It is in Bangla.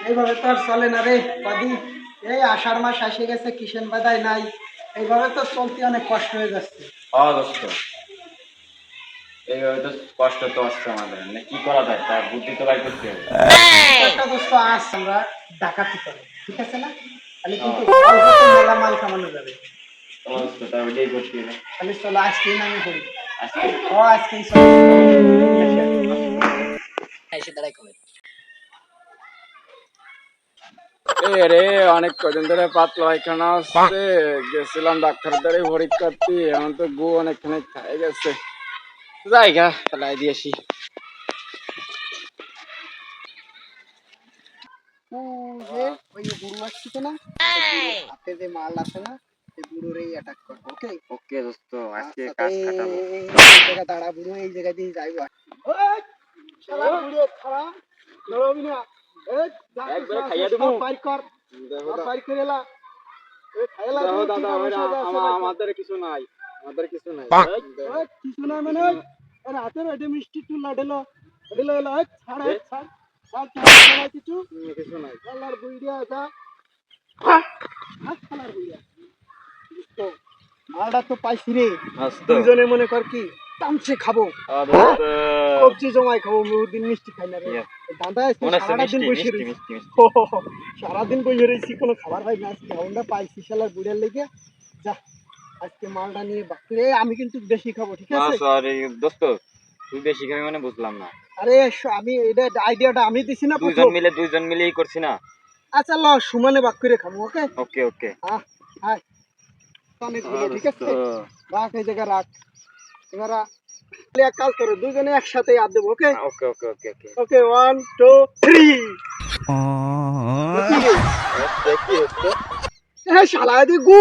এইভাবে তো আর চলে না রে কদি। এই আষাঢ় মাস এসে গেছে, কিষেন বাদাই নাই, এইভাবে তো চলতে অনেক কষ্ট হয়ে যাচ্ছে। দোস্ত, এইভাবে তো কষ্ট তো হচ্ছে আমাদের, মানে কি করা যায়, তার বুদ্ধি তো বাই করতে হবে। একটা দোস্ত আজ আমরা ডাকাতি করি, ঠিক আছে না? তাহলে কিন্তু অল্পতে মেলা মাল কামানো যাবে। দোস্ত, তা ওইটাই করতে হবে। তাহলে চলো আজকেই নামে পড়ি। আজকে আজকেই চলো। এসে দাঁড়াই কবে? রে অনেক কদিন ধরে পাতলা পায়খানা আসছে, গেছিলাম ডাক্তার দ্বারে পরীক্ষা করতে, এখন তো গু অনেকখানি খাই গেছে। জায়গা তাহলে দিয়েছি। ওই বুড়ো আসছে না, হাতে যে মাল আছে না, সেই বুড়োরেই অ্যাটাক করবো। ওকে ওকে দোস্ত, আজকে কাজ কাটাবো। এই জায়গা দাঁড়া বুড়ো, এই জায়গা দিয়ে যাইব। শালা বুড়ো খারাপ লড়বি না। একবারে খাইয়া দেবো। বাইর কর, বাইর করে এলা। দাদা আমাদের কিছু নাই, আমাদের কিছু নাই। কিছু নাই মানে হাতের ওইটা মিষ্টি চুল ঢেলো ঢেলো এলো। ছাড় ছাড় ছাড় ছাড় কিছু কিছু নাই। খেলার বুড়িয়া যা খেলার বুড়িয়া। মালটা তো পাইছি রে, দুইজনে মনে কর কি তামসে খাবো, কবজি জমাই খাবো, বহুদিন মিষ্টি খাই না রে। দাদা সারাদিন বসে রয়েছি, সারাদিন বসে রয়েছি, কোনো খাবার পাই না। আজকে আমরা পাইছি শালার বুড়িয়ার লেগে। যা আজকে মালটা নিয়ে বাকি রে, আমি কিন্তু বেশি খাবো, ঠিক আছে? সরি দোস্ত, তুই বেশি খাবি মানে বুঝলাম না। আরে আমি এটা আইডিয়াটা আমি দিছি না, দুইজন মিলেই করছি না। আচ্ছা ল সমানে বাক করে খাবো। ওকে ওকে ওকে। ঠিক আছে, রাখ এই জায়গা রাখ। এবার এক কাজ করো, দুজনে একসাথে হাত দেবো। ওকে ওকে ওকে ওকে ওকে ওকে 1 2 3। হ্যাঁ শালা দি গু